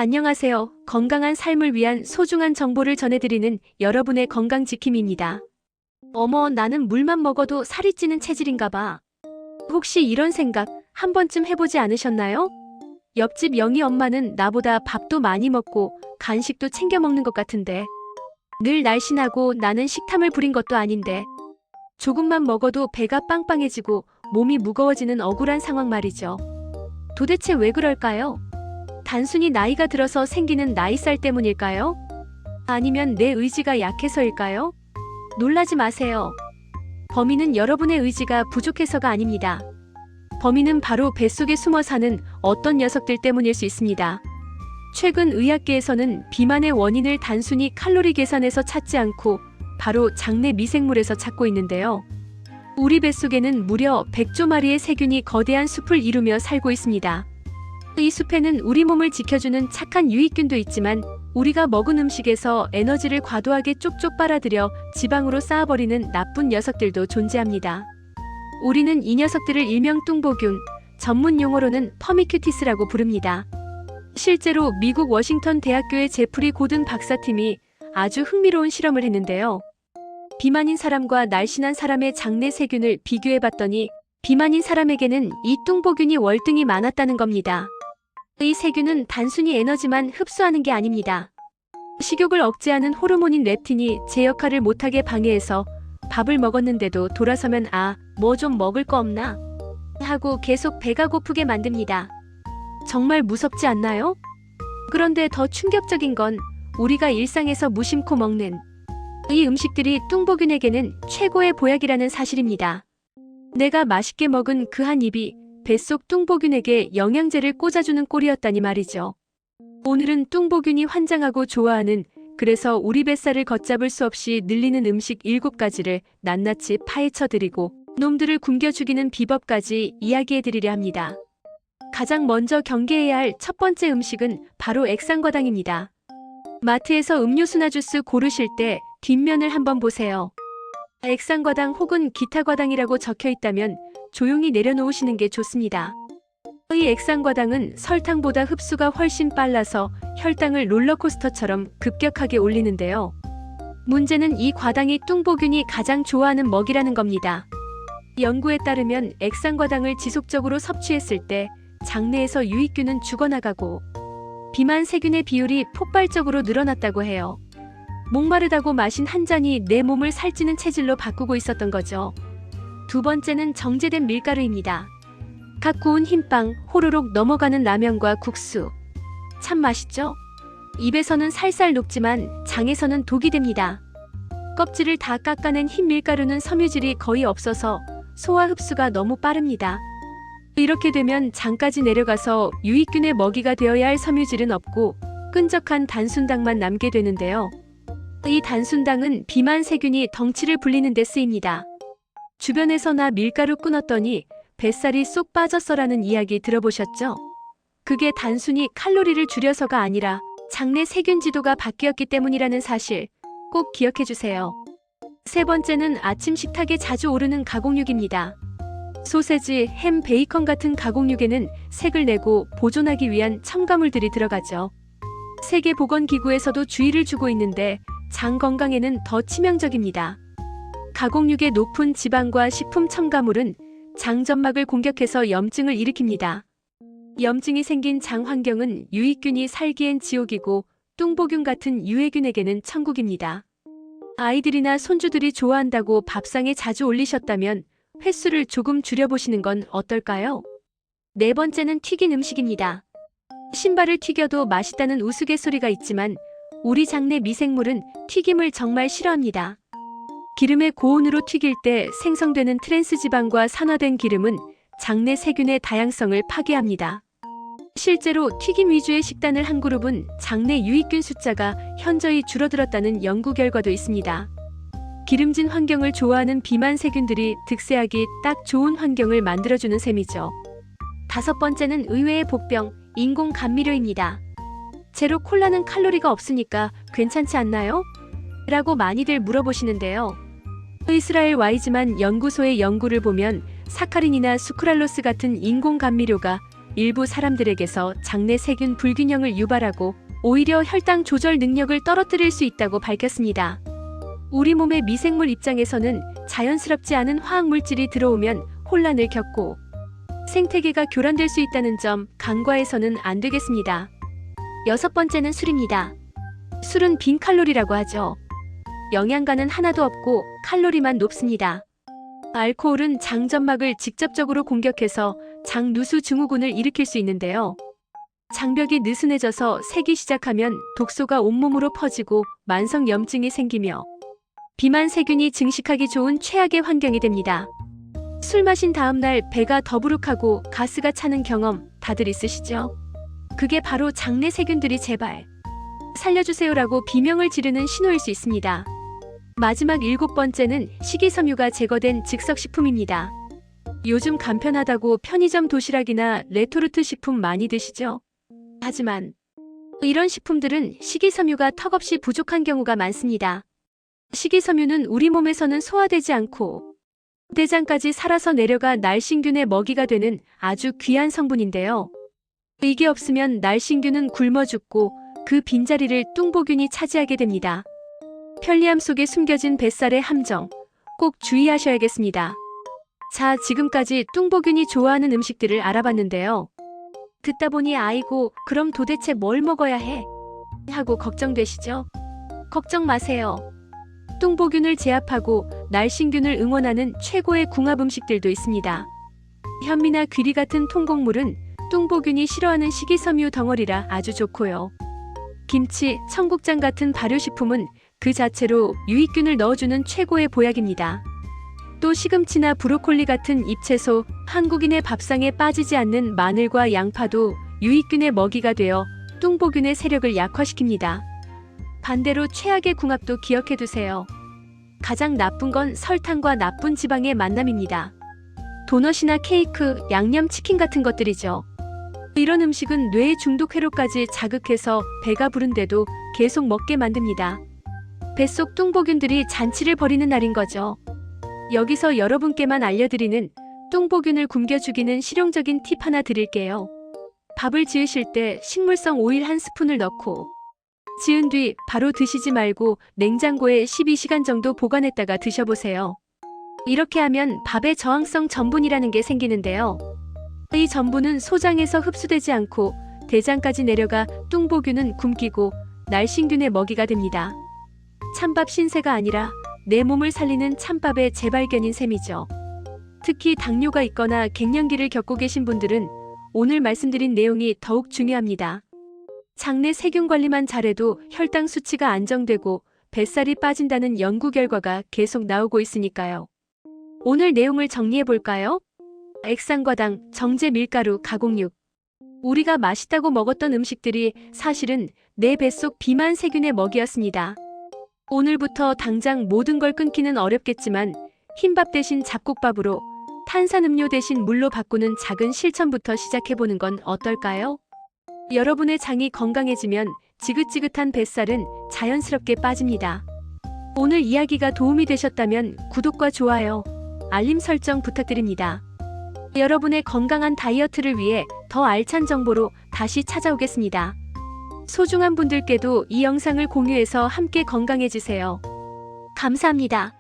안녕하세요. 건강한 삶을 위한 소중한 정보를 전해드리는 여러분의 건강지킴이입니다. 어머, 나는 물만 먹어도 살이 찌는 체질인가 봐. 혹시 이런 생각 한 번쯤 해보지 않으셨나요? 옆집 영희 엄마는 나보다 밥도 많이 먹고 간식도 챙겨 먹는 것 같은데 늘 날씬하고 나는 식탐을 부린 것도 아닌데 조금만 먹어도 배가 빵빵해지고 몸이 무거워지는 억울한 상황 말이죠. 도대체 왜 그럴까요? 단순히 나이가 들어서 생기는 나이살 때문일까요? 아니면 내 의지가 약해서일까요? 놀라지 마세요. 범인은 여러분의 의지가 부족해서가 아닙니다. 범인은 바로 뱃속에 숨어 사는 어떤 녀석들 때문일 수 있습니다. 최근 의학계에서는 비만의 원인을 단순히 칼로리 계산에서 찾지 않고 바로 장내 미생물에서 찾고 있는데요. 우리 뱃속에는 무려 100조 마리의 세균이 거대한 숲을 이루며 살고 있습니다. 이 숲에는 우리 몸을 지켜주는 착한 유익균도 있지만 우리가 먹은 음식에서 에너지를 과도하게 쪽쪽 빨아들여 지방으로 쌓아버리는 나쁜 녀석들도 존재합니다. 우리는 이 녀석들을 일명 뚱보균, 전문 용어로는 퍼미큐티스라고 부릅니다. 실제로 미국 워싱턴 대학교의 제프리 고든 박사팀이 아주 흥미로운 실험을 했는데요. 비만인 사람과 날씬한 사람의 장내 세균을 비교해봤더니 비만인 사람에게는 이 뚱보균이 월등히 많았다는 겁니다. 이 세균은 단순히 에너지만 흡수하는 게 아닙니다. 식욕을 억제하는 호르몬인 렙틴이 제 역할을 못하게 방해해서 밥을 먹었는데도 돌아서면 뭐 좀 먹을 거 없나? 하고 계속 배가 고프게 만듭니다. 정말 무섭지 않나요? 그런데 더 충격적인 건 우리가 일상에서 무심코 먹는 이 음식들이 뚱보균에게는 최고의 보약이라는 사실입니다. 내가 맛있게 먹은 그 한 입이 뱃속 뚱보균에게 영양제를 꽂아주는 꼴이었다니 말이죠. 오늘은 뚱보균이 환장하고 좋아하는 그래서 우리 뱃살을 걷잡을 수 없이 늘리는 음식 7가지를 낱낱이 파헤쳐드리고 놈들을 굶겨 죽이는 비법까지 이야기해드리려 합니다. 가장 먼저 경계해야 할 첫 번째 음식은 바로 액상과당입니다. 마트에서 음료수나 주스 고르실 때 뒷면을 한번 보세요. 액상과당 혹은 기타과당이라고 적혀 있다면 조용히 내려놓으시는 게 좋습니다. 이 액상과당은 설탕보다 흡수가 훨씬 빨라서 혈당을 롤러코스터처럼 급격하게 올리는데요. 문제는 이 과당이 뚱보균이 가장 좋아하는 먹이라는 겁니다. 연구에 따르면 액상과당을 지속적으로 섭취했을 때 장내에서 유익균은 죽어나가고 비만 세균의 비율이 폭발적으로 늘어났다고 해요. 목마르다고 마신 한 잔이 내 몸을 살찌는 체질로 바꾸고 있었던 거죠. 두 번째는 정제된 밀가루입니다. 갓 구운 흰빵, 호로록 넘어가는 라면과 국수. 참 맛있죠? 입에서는 살살 녹지만 장에서는 독이 됩니다. 껍질을 다 깎아낸 흰 밀가루는 섬유질이 거의 없어서 소화 흡수가 너무 빠릅니다. 이렇게 되면 장까지 내려가서 유익균의 먹이가 되어야 할 섬유질은 없고 끈적한 단순당만 남게 되는데요. 이 단순당은 비만 세균이 덩치를 불리는 데 쓰입니다. 주변에서 나 밀가루 끊었더니 뱃살이 쏙 빠졌어라는 이야기 들어보셨죠? 그게 단순히 칼로리를 줄여서가 아니라 장내 세균 지도가 바뀌었기 때문이라는 사실 꼭 기억해주세요. 세 번째는 아침 식탁에 자주 오르는 가공육입니다. 소세지, 햄, 베이컨 같은 가공육에는 색을 내고 보존하기 위한 첨가물들이 들어가죠. 세계보건기구에서도 주의를 주고 있는데 장 건강에는 더 치명적입니다. 가공육의 높은 지방과 식품 첨가물은 장 점막을 공격해서 염증을 일으킵니다. 염증이 생긴 장 환경은 유익균이 살기엔 지옥이고 뚱보균 같은 유해균에게는 천국입니다. 아이들이나 손주들이 좋아한다고 밥상에 자주 올리셨다면 횟수를 조금 줄여보시는 건 어떨까요? 네 번째는 튀긴 음식입니다. 신발을 튀겨도 맛있다는 우스갯소리가 있지만 우리 장내 미생물은 튀김을 정말 싫어합니다. 기름의 고온으로 튀길 때 생성되는 트랜스지방과 산화된 기름은 장내 세균의 다양성을 파괴합니다. 실제로 튀김 위주의 식단을 한 그룹은 장내 유익균 숫자가 현저히 줄어들었다는 연구 결과도 있습니다. 기름진 환경을 좋아하는 비만 세균들이 득세하기 딱 좋은 환경을 만들어주는 셈이죠. 다섯 번째는 의외의 복병, 인공 감미료입니다. 제로 콜라는 칼로리가 없으니까 괜찮지 않나요? 라고 많이들 물어보시는데요. 이스라엘 와이즈만 연구소의 연구를 보면 사카린이나 수크랄로스 같은 인공 감미료가 일부 사람들에게서 장내 세균 불균형을 유발하고 오히려 혈당 조절 능력을 떨어뜨릴 수 있다고 밝혔습니다. 우리 몸의 미생물 입장에서는 자연스럽지 않은 화학물질이 들어오면 혼란을 겪고 생태계가 교란될 수 있다는 점 간과해서는 안 되겠습니다. 6번째는 술입니다. 술은 빈칼로리라고 하죠. 영양가는 하나도 없고 칼로리만 높습니다. 알코올은 장점막을 직접적으로 공격해서 장누수 증후군을 일으킬 수 있는데요. 장벽이 느슨해져서 새기 시작하면 독소가 온몸으로 퍼지고 만성염증이 생기며 비만 세균이 증식하기 좋은 최악의 환경이 됩니다. 술 마신 다음날 배가 더부룩하고 가스가 차는 경험 다들 있으시죠? 그게 바로 장내 세균들이 제발 살려주세요라고 비명을 지르는 신호일 수 있습니다. 마지막 7번째는 식이섬유가 제거된 즉석식품입니다. 요즘 간편하다고 편의점 도시락이나 레토르트 식품 많이 드시죠? 하지만 이런 식품들은 식이섬유가 턱없이 부족한 경우가 많습니다. 식이섬유는 우리 몸에서는 소화되지 않고 대장까지 살아서 내려가 날씬균의 먹이가 되는 아주 귀한 성분인데요. 이게 없으면 날씬균은 굶어 죽고 그 빈자리를 뚱보균이 차지하게 됩니다. 편리함 속에 숨겨진 뱃살의 함정, 꼭 주의하셔야겠습니다. 자, 지금까지 뚱보균이 좋아하는 음식들을 알아봤는데요. 듣다 보니 아이고, 그럼 도대체 뭘 먹어야 해? 하고 걱정되시죠? 걱정 마세요. 뚱보균을 제압하고 날씬균을 응원하는 최고의 궁합 음식들도 있습니다. 현미나 귀리 같은 통곡물은 뚱보균이 싫어하는 식이섬유 덩어리라 아주 좋고요. 김치, 청국장 같은 발효식품은 그 자체로 유익균을 넣어주는 최고의 보약입니다. 또 시금치나 브로콜리 같은 잎채소, 한국인의 밥상에 빠지지 않는 마늘과 양파도 유익균의 먹이가 되어 뚱보균의 세력을 약화시킵니다. 반대로 최악의 궁합도 기억해두세요. 가장 나쁜 건 설탕과 나쁜 지방의 만남입니다. 도넛이나 케이크, 양념치킨 같은 것들이죠. 이런 음식은 뇌의 중독 회로까지 자극해서 배가 부른데도 계속 먹게 만듭니다. 뱃속 뚱보균들이 잔치를 벌이는 날인 거죠. 여기서 여러분께만 알려드리는 뚱보균을 굶겨 죽이는 실용적인 팁 하나 드릴게요. 밥을 지으실 때 식물성 오일 한 스푼을 넣고 지은 뒤 바로 드시지 말고 냉장고에 12시간 정도 보관했다가 드셔보세요. 이렇게 하면 밥의 저항성 전분이라는 게 생기는데요. 이 전분은 소장에서 흡수되지 않고 대장까지 내려가 뚱보균은 굶기고 날씬균의 먹이가 됩니다. 찬밥 신세가 아니라 내 몸을 살리는 찬밥의 재발견인 셈이죠. 특히 당뇨가 있거나 갱년기를 겪고 계신 분들은 오늘 말씀드린 내용이 더욱 중요합니다. 장내 세균 관리만 잘해도 혈당 수치가 안정되고 뱃살이 빠진다는 연구 결과가 계속 나오고 있으니까요. 오늘 내용을 정리해 볼까요? 액상과당, 정제 밀가루, 가공육. 우리가 맛있다고 먹었던 음식들이 사실은 내 뱃속 비만 세균의 먹이였습니다. 오늘부터 당장 모든 걸 끊기는 어렵겠지만 흰밥 대신 잡곡밥으로, 탄산음료 대신 물로 바꾸는 작은 실천부터 시작해보는 건 어떨까요? 여러분의 장이 건강해지면 지긋지긋한 뱃살은 자연스럽게 빠집니다. 오늘 이야기가 도움이 되셨다면 구독과 좋아요, 알림 설정 부탁드립니다. 여러분의 건강한 다이어트를 위해 더 알찬 정보로 다시 찾아오겠습니다. 소중한 분들께도 이 영상을 공유해서 함께 건강해지세요. 감사합니다.